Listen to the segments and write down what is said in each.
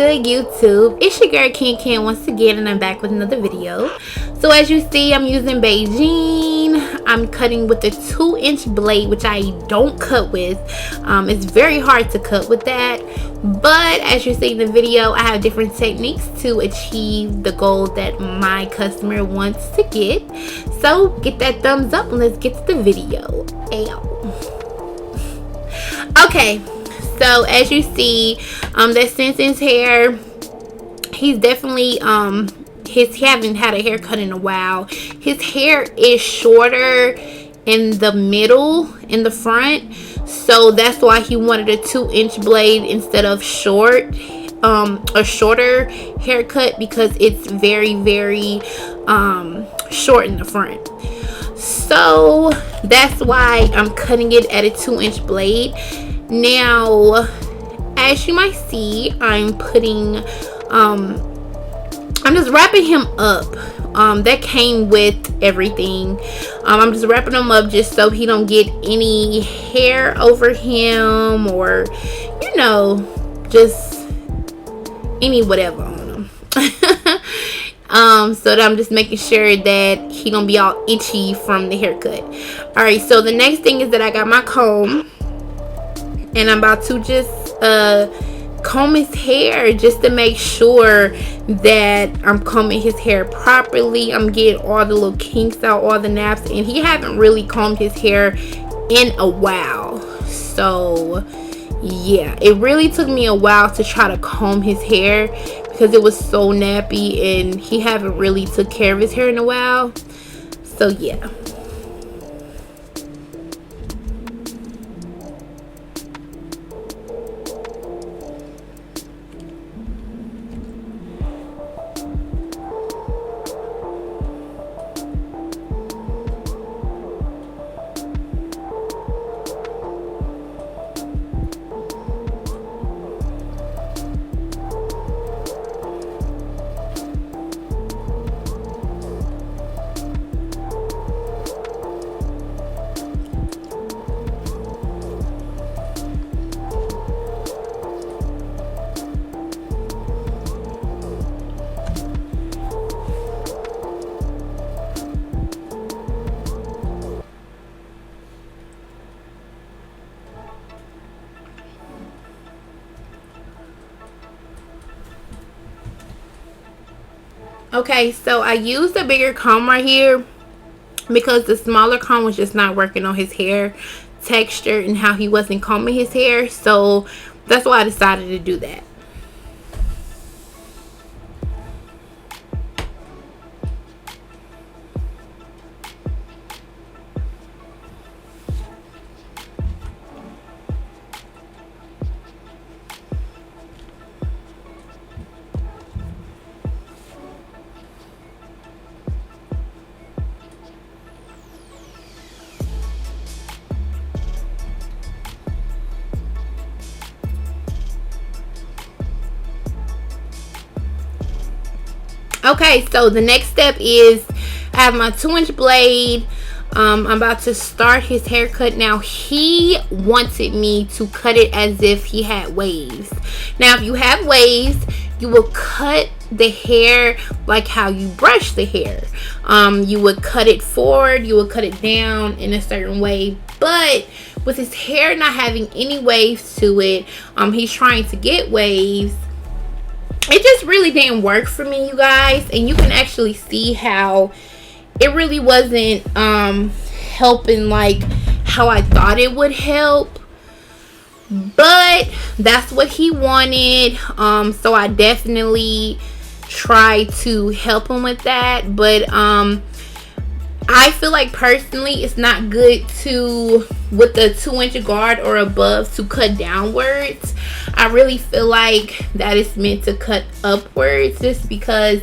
good, YouTube? It's your girl Ken once again, and I'm back with another video. So as you see, I'm using Beijing. I'm cutting with a 2-inch blade, which I don't cut with. It's very hard to cut with that, but as you see in the video, I have different techniques to achieve the goal that my customer wants to get. So get that thumbs up and let's get to the video. Okay, so as you see, that Simpson's hair, he's definitely he hasn't had a haircut in a while. His hair is shorter in the middle, in the front, so that's why he wanted a 2-inch blade instead of a shorter haircut, because it's very short in the front. So that's why I'm cutting it at a 2-inch blade. Now, as you might see, I'm putting I'm just wrapping him up. That came with everything. I'm just wrapping him up just so he don't get any hair over him, or you know, just any whatever on him. So that I'm just making sure that he don't be all itchy from the haircut. All right, so the next thing is that I got my comb, and I'm about to just comb his hair just to make sure that I'm combing his hair properly. I'm getting all the little kinks out, all the naps, and he haven't really combed his hair in a while. So yeah, it really took me a while to try to comb his hair because it was so nappy and he haven't really took care of his hair in a while. So yeah. Okay, so I used a bigger comb right here because the smaller comb was just not working on his hair texture and how he wasn't combing his hair. So that's why I decided to do that. Okay, so the next step is I have my 2-inch blade. I'm about to start his haircut. Now, he wanted me to cut it as if he had waves. Now, if you have waves, you will cut the hair like how you brush the hair. You would cut it forward, you would cut it down in a certain way. But with his hair not having any waves to it, he's trying to get waves. It just really didn't work for me, you guys, and you can actually see how it really wasn't helping like how I thought it would help. But that's what he wanted, so I definitely tried to help him with that. But I feel like personally it's not good to, with the 2-inch guard or above, to cut downwards. I really feel like that is meant to cut upwards, just because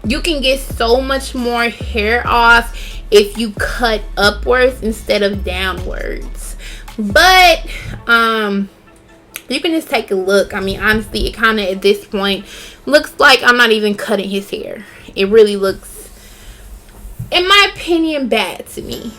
you can get so much more hair off if you cut upwards instead of downwards. But you can just take a look. I mean, honestly, it kind of at this point looks like I'm not even cutting his hair. It really looks, in my opinion, bad to me.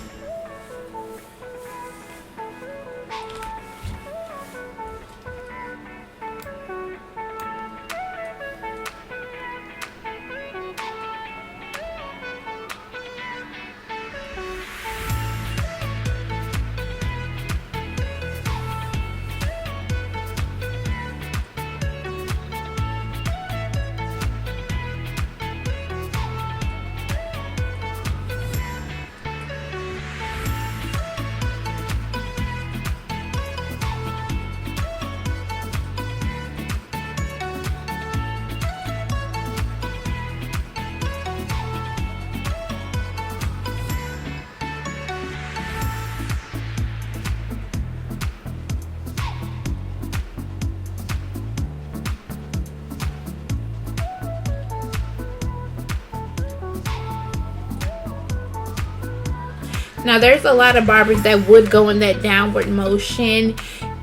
Now there's a lot of barbers that would go in that downward motion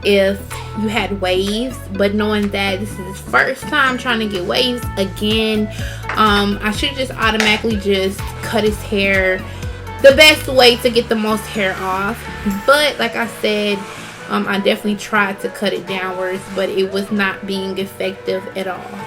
if you had waves, but knowing that this is his first time trying to get waves again, I should just automatically just cut his hair the best way to get the most hair off. But like I said, I definitely tried to cut it downwards, but it was not being effective at all.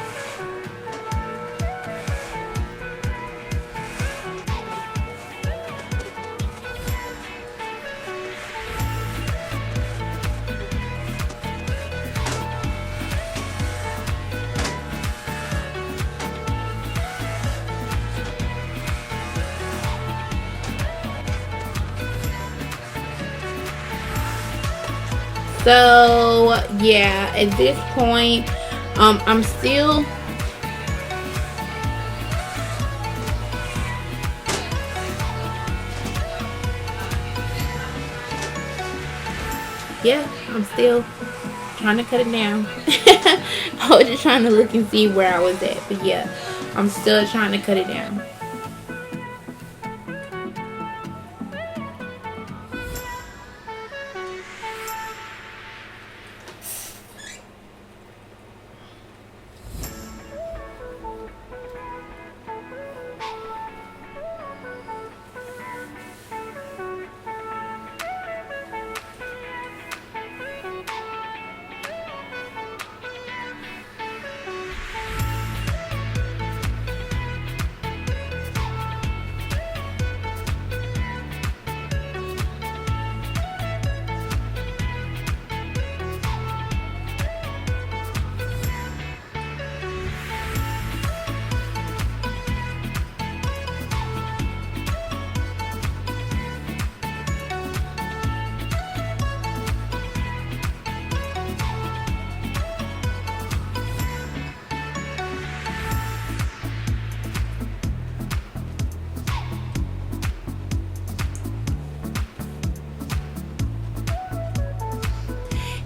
So yeah, at this point, I'm still trying to cut it down. I was just trying to look and see where I was at, but yeah, I'm still trying to cut it down.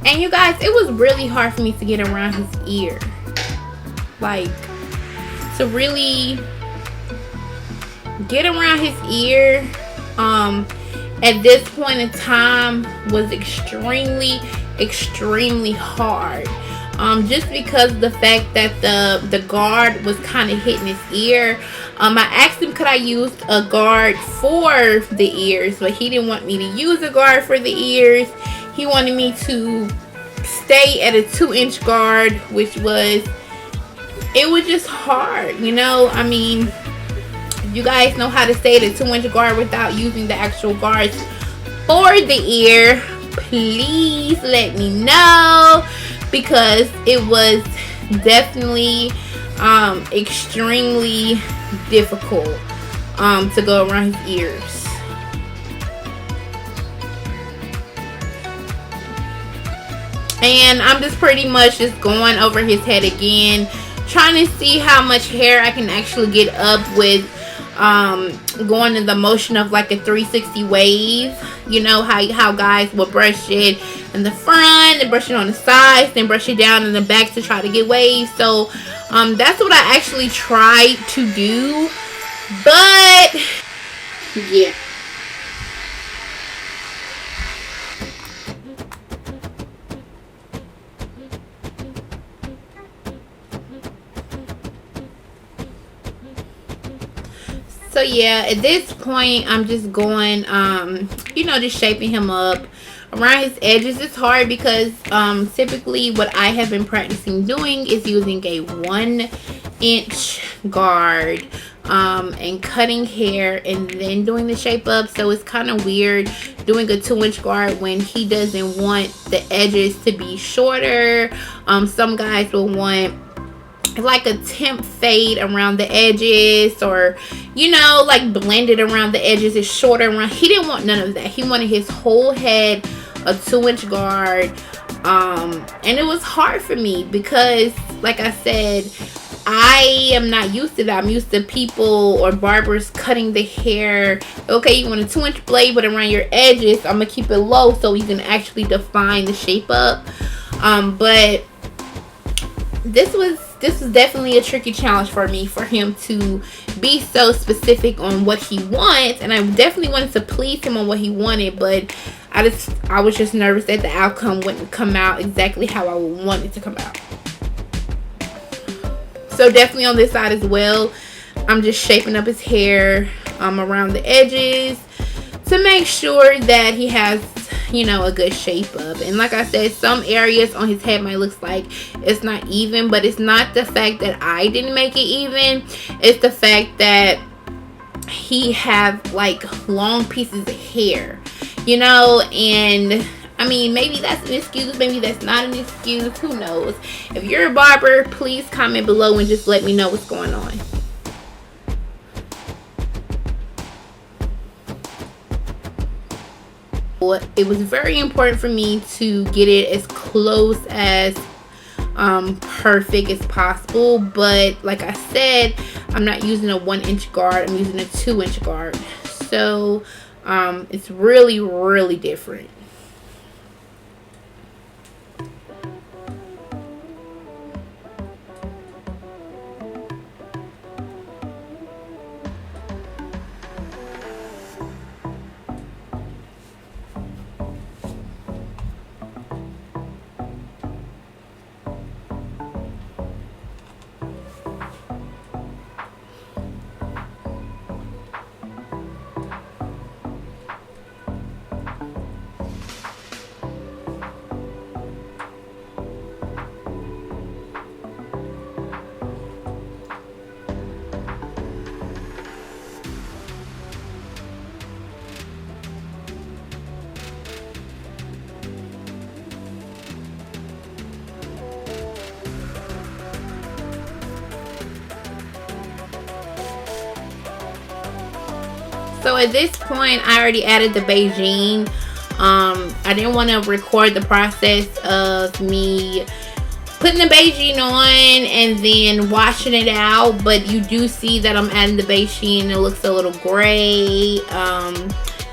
And you guys, it was really hard for me to get around his ear. Like, to really get around his ear at this point in time was extremely hard. Just because the fact that the guard was kind of hitting his ear. I asked him could I use a guard for the ears, but he didn't want me to use a guard for the ears. He wanted me to stay at a 2-inch guard, which was just hard, you know. I mean, if you guys know how to stay at a 2-inch guard without using the actual guards for the ear, please let me know, because it was definitely extremely difficult to go around his ears. And I'm just pretty much just going over his head again, trying to see how much hair I can actually get up with going in the motion of like a 360 wave. You know how guys will brush it in the front and brush it on the sides, then brush it down in the back to try to get waves. So that's what I actually tried to do, but yeah. So yeah, at this point, I'm just going, you know, just shaping him up around his edges. It's hard because typically what I have been practicing doing is using a 1-inch guard and cutting hair and then doing the shape up. So it's kind of weird doing a 2-inch guard when he doesn't want the edges to be shorter. Some guys will want like a temp fade around the edges, or you know, like blended around the edges, is shorter around. He didn't want none of that. He wanted his whole head a 2-inch guard, and it was hard for me because, like I said, I am not used to that. I'm used to people or barbers cutting the hair. Okay, you want a 2-inch blade, but around your edges, I'm gonna keep it low so you can actually define the shape up. But this was this is definitely a tricky challenge for me, for him to be so specific on what he wants, and I definitely wanted to please him on what he wanted, but I was just nervous that the outcome wouldn't come out exactly how I would want it to come out. So definitely on this side as well, I'm just shaping up his hair around the edges to make sure that he has, you know, a good shape up. And like I said, some areas on his head might look like it's not even, but it's not the fact that I didn't make it even. It's the fact that he have like long pieces of hair, you know. And I mean, maybe that's an excuse, maybe that's not an excuse, who knows. If you're a barber, please comment below and just let me know what's going on. It was very important for me to get it as close as perfect as possible, but like I said, I'm not using a 1-inch guard, I'm using a 2-inch guard, so it's really different. So at this point, I already added the Beijing. I didn't want to record the process of me putting the Beijing on and then washing it out, but you do see that I'm adding the Beijing. It looks a little gray,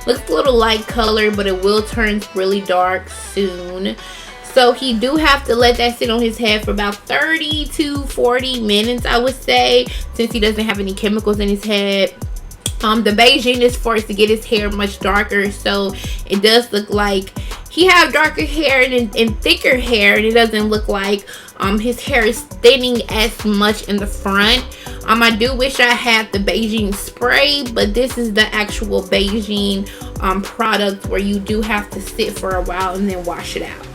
looks a little light color, but it will turn really dark soon. So he do have to let that sit on his head for about 30 to 40 minutes, I would say, since he doesn't have any chemicals in his head. The Beijing is forced to get his hair much darker, so it does look like he have darker hair and thicker hair, and it doesn't look like his hair is thinning as much in the front. I do wish I had the Beijing spray, but this is the actual Beijing product where you do have to sit for a while and then wash it out.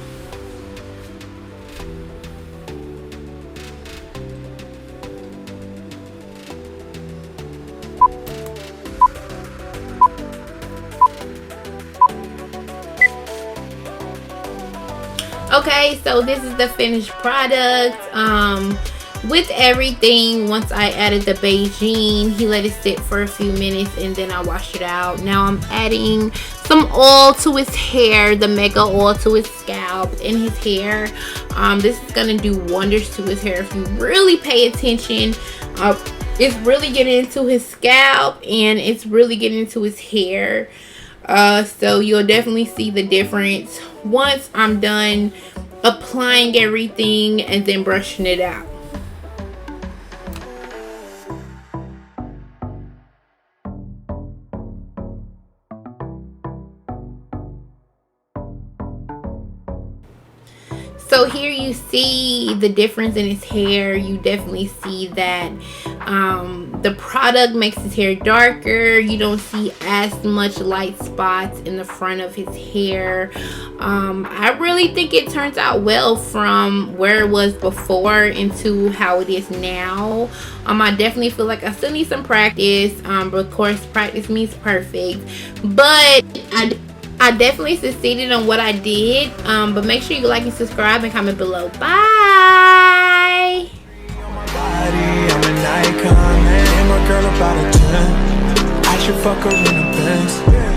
Okay, so this is the finished product with everything. Once I added the Beijing, he let it sit for a few minutes and then I washed it out. Now I'm adding some oil to his hair, the mega oil to his scalp and his hair. This is gonna do wonders to his hair if you really pay attention. It's really getting into his scalp and it's really getting into his hair. So you'll definitely see the difference once I'm done applying everything and then brushing it out. So here you see the difference in his hair. You definitely see that the product makes his hair darker. You don't see as much light spots in the front of his hair. I really think it turns out well from where it was before into how it is now. I definitely feel like I still need some practice, but of course practice means perfect. But I definitely succeeded on what I did. But make sure you like and subscribe and comment below. Bye. I'm an icon, man. My girl about a 10. I should fuck her in a Benz.